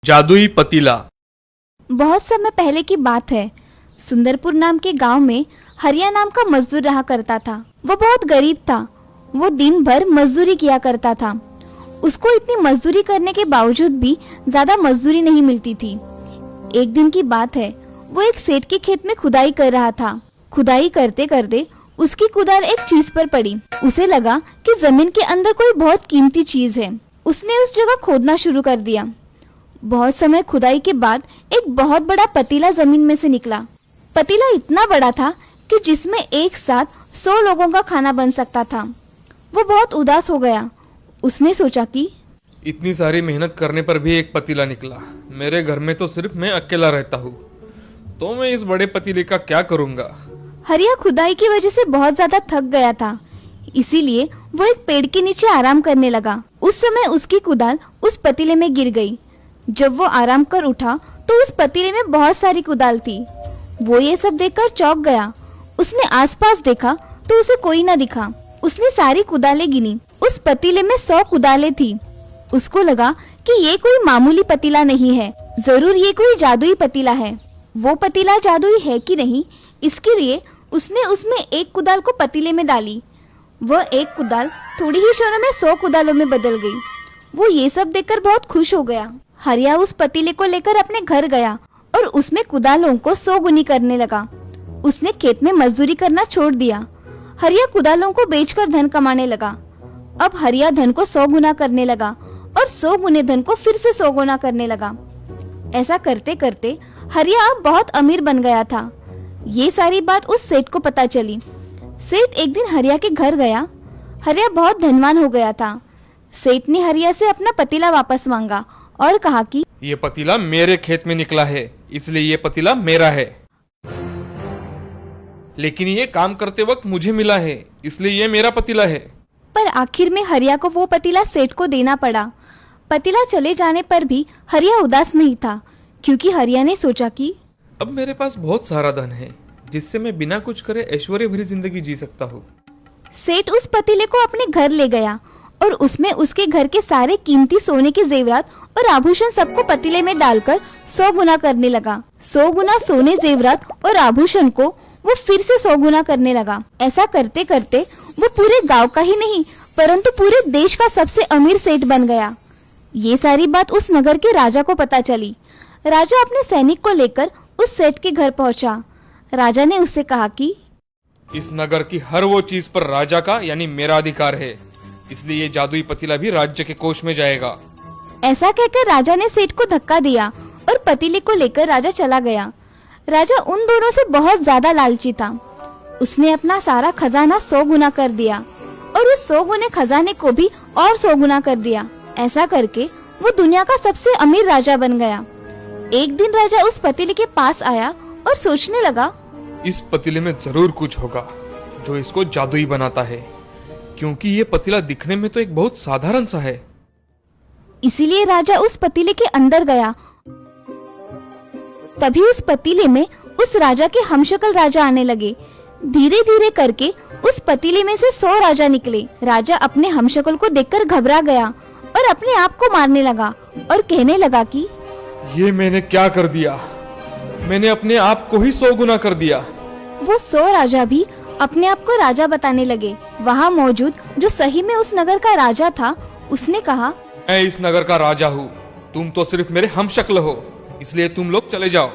जादुई पतीला। बहुत समय पहले की बात है। सुंदरपुर नाम के गांव में हरिया नाम का मजदूर रहा करता था। वो बहुत गरीब था। वो दिन भर मजदूरी किया करता था। उसको इतनी मजदूरी करने के बावजूद भी ज्यादा मजदूरी नहीं मिलती थी। एक दिन की बात है, वो एक सेठ के खेत में खुदाई कर रहा था। खुदाई करते करते उसकी कुदाल एक चीज पर पड़ी। उसे लगा कि जमीन के अंदर कोई बहुत कीमती चीज है। उसने उस जगह खोदना शुरू कर दिया। बहुत समय खुदाई के बाद एक बहुत बड़ा पतीला जमीन में से निकला। पतीला इतना बड़ा था कि जिसमें एक साथ 100 लोगों का खाना बन सकता था। वो बहुत उदास हो गया। उसने सोचा कि इतनी सारी मेहनत करने पर भी एक पतीला निकला। मेरे घर में तो सिर्फ मैं अकेला रहता हूँ, तो मैं इस बड़े पतीले का क्या करूँगा। हरिया खुदाई की वजह से बहुत ज्यादा थक गया था, इसीलिए वो एक पेड़ के नीचे आराम करने लगा। उस समय उसकी कुदाल उस पतीले में गिर गई। जब वो आराम कर उठा तो उस पतीले में बहुत सारी कुदाल थी। वो ये सब देखकर चौंक गया। उसने आसपास देखा तो उसे कोई न दिखा। उसने सारी कुदालें गिनी। उस पतीले में 100 कुदालें थी। उसको लगा कि ये कोई मामूली पतीला नहीं है, जरूर ये कोई जादुई पतीला है। वो पतीला जादुई है कि नहीं, इसके लिए उसने उसमें एक कुदाल को पतीले में डाली। वह एक कुदाल थोड़ी ही क्षणों में 100 कुदालों में बदल गई। वो ये सब देखकर बहुत खुश हो गया। हरिया उस पतीले को लेकर अपने घर गया और उसमें कुदालों को 100 गुनी करने लगा। उसने खेत में मजदूरी करना छोड़ दिया। हरिया कुदालों को बेचकर धन कमाने लगा। अब हरिया धन को 100 गुना करने लगा और 100 गुने धन को फिर से 100 गुना करने लगा। ऐसा करते करते हरिया अब बहुत अमीर बन गया था। ये सारी बात उस सेठ को पता चली। सेठ एक दिन हरिया के घर गया। हरिया बहुत धनवान हो गया था। सेठ ने हरिया से अपना पतीला वापस मांगा और कहा कि ये पतीला मेरे खेत में निकला है, इसलिए ये पतीला मेरा है। लेकिन ये काम करते वक्त मुझे मिला है, इसलिए ये मेरा पतीला है। पर आखिर में हरिया को वो पतीला सेठ को देना पड़ा। पतीला चले जाने पर भी हरिया उदास नहीं था, क्योंकि हरिया ने सोचा कि अब मेरे पास बहुत सारा धन है, जिससे मैं बिना कुछ करे ऐश्वर्य भरी जिंदगी जी सकता हूँ। सेठ उस पतीले को अपने घर ले गया और उसमें उसके घर के सारे कीमती सोने के जेवरात और आभूषण सबको पतीले में डालकर 100 गुना करने लगा। 100 गुना सोने, जेवरात और आभूषण को वो फिर से 100 गुना करने लगा। ऐसा करते करते वो पूरे गांव का ही नहीं, परंतु पूरे देश का सबसे अमीर सेठ बन गया। ये सारी बात उस नगर के राजा को पता चली। राजा अपने सैनिक को लेकर उस सेठ के घर पहुंचा। राजा ने उससे कहा कि इस नगर की हर वो चीज पर राजा का यानी मेरा अधिकार है, इसलिए ये जादुई पतीला भी राज्य के कोष में जाएगा। ऐसा कहकर राजा ने सेठ को धक्का दिया और पतीले को लेकर राजा चला गया। राजा उन दोनों से बहुत ज्यादा लालची था। उसने अपना सारा खजाना 100 गुना कर दिया और उस 100 गुने खजाने को भी और 100 गुना कर दिया। ऐसा करके वो दुनिया का सबसे अमीर राजा बन गया। एक दिन राजा उस पतीले के पास आया और सोचने लगा, इस पतीले में जरूर कुछ होगा जो इसको जादुई बनाता है, क्योंकि ये पतीला दिखने में तो एक बहुत साधारण सा है। इसीलिए राजा उस पतीले के अंदर गया। तभी उस पतीले में उस राजा के हमशक्ल राजा आने लगे। धीरे धीरे करके उस पतीले में से 100 राजा निकले। राजा अपने हमशक्ल को देखकर घबरा गया और अपने आप को मारने लगा और कहने लगा कि ये मैंने क्या कर दिया, मैंने अपने आप को ही 100 गुना कर दिया। वो 100 राजा भी अपने आप को राजा बताने लगे। वहाँ मौजूद जो सही में उस नगर का राजा था, उसने कहा, मैं इस नगर का राजा हूँ, तुम तो सिर्फ मेरे हमशक्ल हो, इसलिए तुम लोग चले जाओ।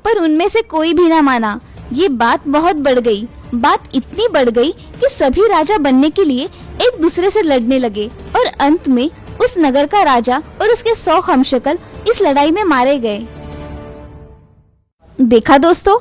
पर उनमें से कोई भी ना माना। ये बात बहुत बढ़ गई। बात इतनी बढ़ गई कि सभी राजा बनने के लिए एक दूसरे से लड़ने लगे और अंत में उस नगर का राजा और उसके 100 हमशक्ल इस लड़ाई में मारे गए। देखा दोस्तों,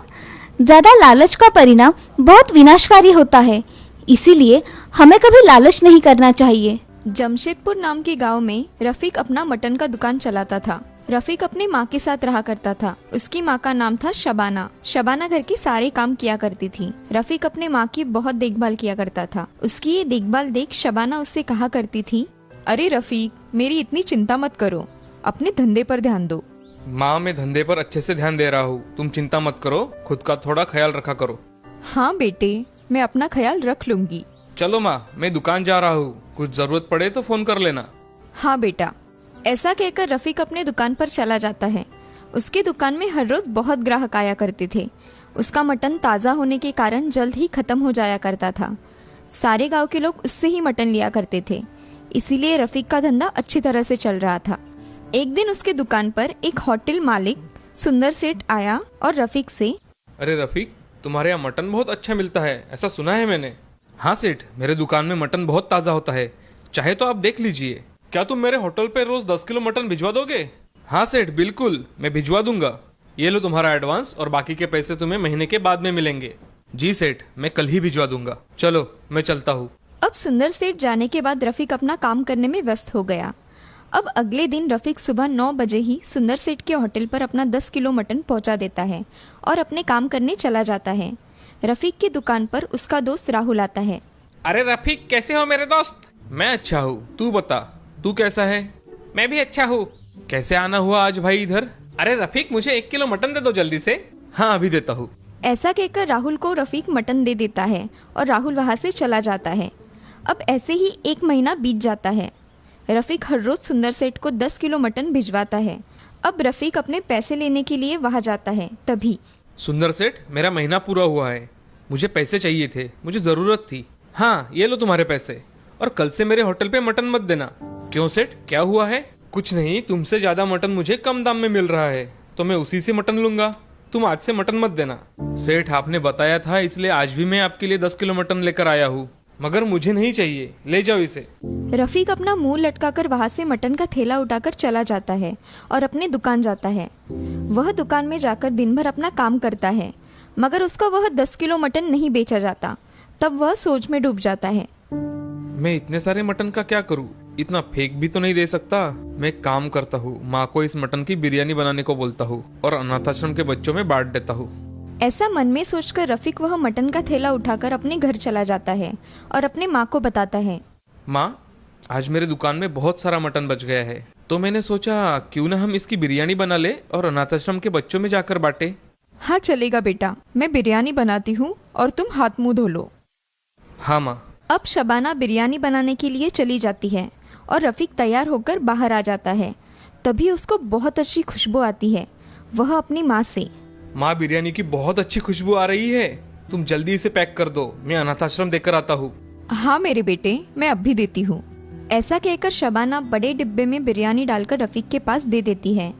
ज्यादा लालच का परिणाम बहुत विनाशकारी होता है, इसीलिए हमें कभी लालच नहीं करना चाहिए। जमशेदपुर नाम के गांव में रफीक अपना मटन का दुकान चलाता था। रफीक अपनी माँ के साथ रहा करता था। उसकी माँ का नाम था शबाना। शबाना घर के सारे काम किया करती थी। रफीक अपने माँ की बहुत देखभाल किया करता था। उसकी ये देखभाल देख शबाना उससे कहा करती थी, अरे रफीक, मेरी इतनी चिंता मत करो, अपने धंधे पर ध्यान दो। माँ, मैं धंधे पर अच्छे से ध्यान दे रहा हूँ, तुम चिंता मत करो, खुद का थोड़ा ख्याल रखा करो। हाँ बेटे, मैं अपना ख्याल रख लूंगी। चलो माँ, मैं दुकान जा रहा हूँ, कुछ जरूरत पड़े तो फोन कर लेना। हाँ बेटा। ऐसा कहकर रफीक अपने दुकान पर चला जाता है। उसकी दुकान में हर रोज बहुत ग्राहक आया करते थे। उसका मटन ताज़ा होने के कारण जल्द ही खत्म हो जाया करता था। सारे गांव के लोग उससे ही मटन लिया करते थे, इसीलिए रफीक का धंधा अच्छी तरह से चल रहा था। एक दिन उसके दुकान पर एक होटल मालिक सुंदर सेठ आया और रफीक से, अरे रफीक, तुम्हारे यहाँ मटन बहुत अच्छा मिलता है, ऐसा सुना है मैंने। हाँ सेठ, मेरे दुकान में मटन बहुत ताज़ा होता है, चाहे तो आप देख लीजिए। क्या तुम मेरे होटल पे रोज 10 किलो मटन भिजवा दोगे? हाँ सेठ, बिल्कुल, मैं भिजवा दूंगा। ये लो तुम्हारा एडवांस और बाकी के पैसे तुम्हें महीने के बाद में मिलेंगे। जी सेठ, मैं कल ही भिजवा दूंगा। चलो मैं चलता हूँ। अब सुंदर सेठ जाने के बाद रफीक अपना काम करने में व्यस्त हो गया। अब अगले दिन रफीक सुबह 9 बजे ही सुंदर सेठ के होटल पर अपना 10 किलो मटन पहुंचा देता है और अपने काम करने चला जाता है। रफीक की दुकान पर उसका दोस्त राहुल आता है। अरे रफीक, कैसे हो मेरे दोस्त? मैं अच्छा हूँ, तू बता, तू कैसा है? मैं भी अच्छा हूँ। कैसे आना हुआ आज भाई इधर? अरे रफीक, मुझे 1 किलो मटन दे दो जल्दी से। हाँ, अभी देता हूँ। ऐसा कहकर राहुल को रफीक मटन दे देता है और राहुल वहां से चला जाता है। अब ऐसे ही 1 महीना बीत जाता है। रफीक हर रोज सुंदर सेठ को 10 किलो मटन भिजवाता है। अब रफीक अपने पैसे लेने के लिए वहां जाता है, तभी सुंदर सेठ, मेरा महीना पूरा हुआ है, मुझे पैसे चाहिए थे, मुझे जरूरत थी। हाँ, ये लो तुम्हारे पैसे, और कल से मेरे होटल पे मटन मत देना। क्यों सेठ, क्या हुआ है? कुछ नहीं, तुमसे ज्यादा मटन मुझे कम दाम में मिल रहा है, तो मैं उसी से मटन लूंगा। तुम आज से मटन मत देना। सेठ, आपने बताया था, इसलिए आज भी मैं आपके लिए 10 किलो मटन लेकर आया हूँ, मगर मुझे नहीं चाहिए, ले जाओ इसे। रफीक अपना मुंह लटकाकर वहां से मटन का थैला उठाकर चला जाता है और अपने दुकान जाता है। वह दुकान में जाकर दिन भर अपना काम करता है, मगर उसका वह 10 किलो मटन नहीं बेचा जाता। तब वह सोच में डूब जाता है। मैं इतने सारे मटन का क्या करूँ? इतना फेंक भी तो नहीं दे सकता। मैं एक काम करता हूँ, माँ को इस मटन की बिरयानी बनाने को बोलता हूँ और अनाथाश्रम के बच्चों में बांट देता हूँ। ऐसा मन में सोचकर रफीक वह मटन का थैला उठाकर अपने घर चला जाता है और अपने माँ को बताता है। माँ, आज मेरे दुकान में बहुत सारा मटन बच गया है, तो मैंने सोचा क्यों ना हम इसकी बिरयानी बना ले और अनाथाश्रम के बच्चों में जाकर बांटे। हाँ चलेगा बेटा, मैं बिरयानी बनाती हूँ और तुम हाथ मुंह धो लो। हाँ माँ। अब शबाना बिरयानी बनाने के लिए चली जाती है और रफीक तैयार होकर बाहर आ जाता है। तभी उसको बहुत अच्छी खुशबू आती है। वह अपनी माँ से, माँ, बिरयानी की बहुत अच्छी खुशबू आ रही है, तुम जल्दी इसे पैक कर दो, मैं अनाथाश्रम देकर आता हूँ। हाँ मेरे बेटे, मैं अब भी देती हूँ। ऐसा कहकर शबाना बड़े डिब्बे में बिरयानी डालकर रफीक के पास दे देती है।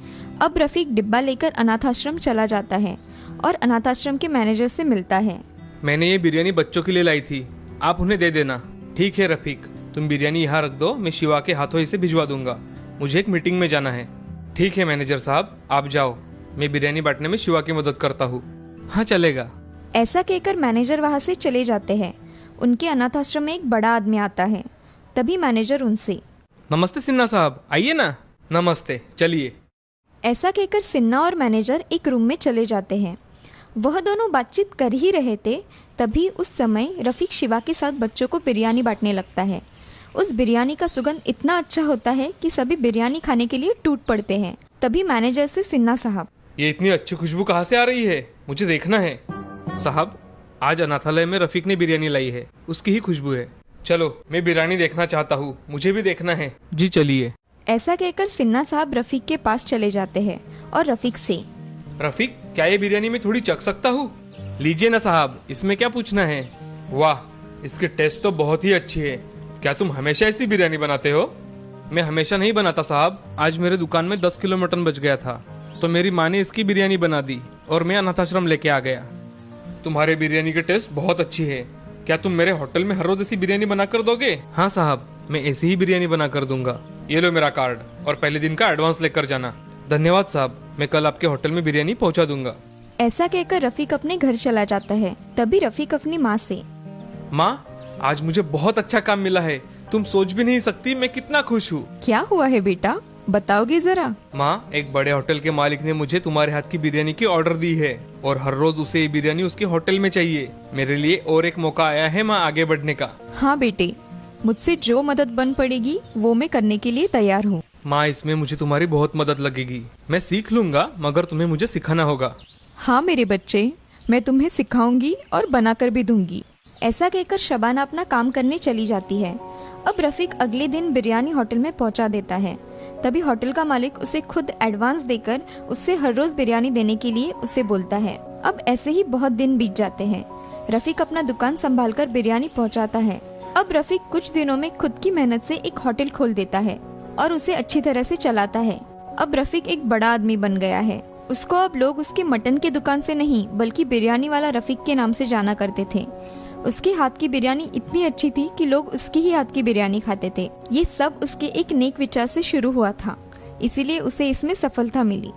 अब रफीक डिब्बा लेकर अनाथाश्रम चला जाता है और अनाथाश्रम के मैनेजर से मिलता है। मैंने ये बिरयानी बच्चों के लिए लाई थी, आप उन्हें दे देना। ठीक है रफीक, तुम बिरयानी यहाँ रख दो, मैं शिवा के हाथों इसे भिजवा दूंगा, मुझे एक मीटिंग में जाना है। ठीक है मैनेजर साहब, आप जाओ, मैं बिरयानी बांटने में शिवा की मदद करता हूँ। हाँ चलेगा। ऐसा कहकर मैनेजर वहाँ से चले जाते हैं। उनके अनाथाश्रम में एक बड़ा आदमी आता है। तभी मैनेजर उनसे, नमस्ते सिन्हा साहब, आइए ना। नमस्ते, चलिए। ऐसा कहकर सिन्हा और मैनेजर एक रूम में चले जाते हैं। वह दोनों बातचीत कर ही रहे थे, तभी उस समय रफीक शिवा के साथ बच्चों को बिरयानी बांटने लगता है। उस बिरयानी का सुगंध इतना अच्छा होता है कि सभी बिरयानी खाने के लिए टूट पड़ते हैं। तभी मैनेजर से, सिन्हा साहब, ये इतनी अच्छी खुशबू कहाँ से आ रही है? मुझे देखना है। साहब, आज अनाथालय में रफीक ने बिरयानी लाई है, उसकी ही खुशबू है। चलो, मैं बिरयानी देखना चाहता हूँ, मुझे भी देखना है। जी चलिए। ऐसा कहकर सिन्हा साहब रफीक के पास चले जाते हैं और रफीक से, रफीक, क्या ये बिरयानी में थोड़ी चख सकता हूँ? लीजिए ना साहब, इसमें क्या पूछना है। वाह, इसकी टेस्ट तो बहुत ही अच्छी है। क्या तुम हमेशा ऐसी बिरयानी बनाते हो? मैं हमेशा नहीं बनाता साहब, आज मेरे दुकान में 10 किलो मटन बच गया था, तो मेरी माँ ने इसकी बिरयानी बना दी और मैं अनाथाश्रम लेके आ गया। तुम्हारे बिरयानी की टेस्ट बहुत अच्छी है। क्या तुम मेरे होटल में हर रोज ऐसी बिरयानी बना कर दोगे? हाँ साहब, मैं ऐसी ही बिरयानी बना कर दूंगा। ये लो मेरा कार्ड और पहले दिन का एडवांस लेकर जाना। धन्यवाद साहब, मैं कल आपके होटल में बिरयानी पहुंचा दूंगा। ऐसा कहकर रफीक अपने घर चला जाता है। तभी रफीक अपनी माँ से, माँ, आज मुझे बहुत अच्छा काम मिला है, तुम सोच भी नहीं सकती मैं कितना खुश हूँ। क्या हुआ है बेटा, बताओगे जरा। माँ, एक बड़े होटल के मालिक ने मुझे तुम्हारे हाथ की बिरयानी की ऑर्डर दी है और हर रोज उसे ये बिरयानी उसके होटल में चाहिए। मेरे लिए और एक मौका आया है माँ आगे बढ़ने का। हाँ बेटे, मुझसे जो मदद बन पड़ेगी वो मैं करने के लिए तैयार हूँ। माँ, इसमें मुझे तुम्हारी बहुत मदद लगेगी। मैं सीख लूंगा, मगर तुम्हें मुझे सिखाना होगा। हाँ मेरे बच्चे, मैं तुम्हें सिखाऊंगी और बनाकर भी दूंगी। ऐसा कहकर शबाना अपना काम करने चली जाती है। अब रफीक अगले दिन बिरयानी होटल में पहुंचा देता है। तभी होटल का मालिक उसे खुद एडवांस देकर उससे हर रोज बिरयानी देने के लिए उसे बोलता है। अब ऐसे ही बहुत दिन बीत जाते हैं। रफीक अपना दुकान संभालकर बिरयानी पहुंचाता है। अब रफीक कुछ दिनों में खुद की मेहनत से एक होटल खोल देता है और उसे अच्छी तरह से चलाता है। अब रफीक एक बड़ा आदमी बन गया है। उसको अब लोग उसके मटन के दुकान से नहीं बल्कि बिरयानी वाला रफीक के नाम से जाना करते थे। उसके हाथ की बिरयानी इतनी अच्छी थी कि लोग उसके ही हाथ की बिरयानी खाते थे। ये सब उसके एक नेक विचार से शुरू हुआ था, इसीलिए उसे इसमें सफलता मिली।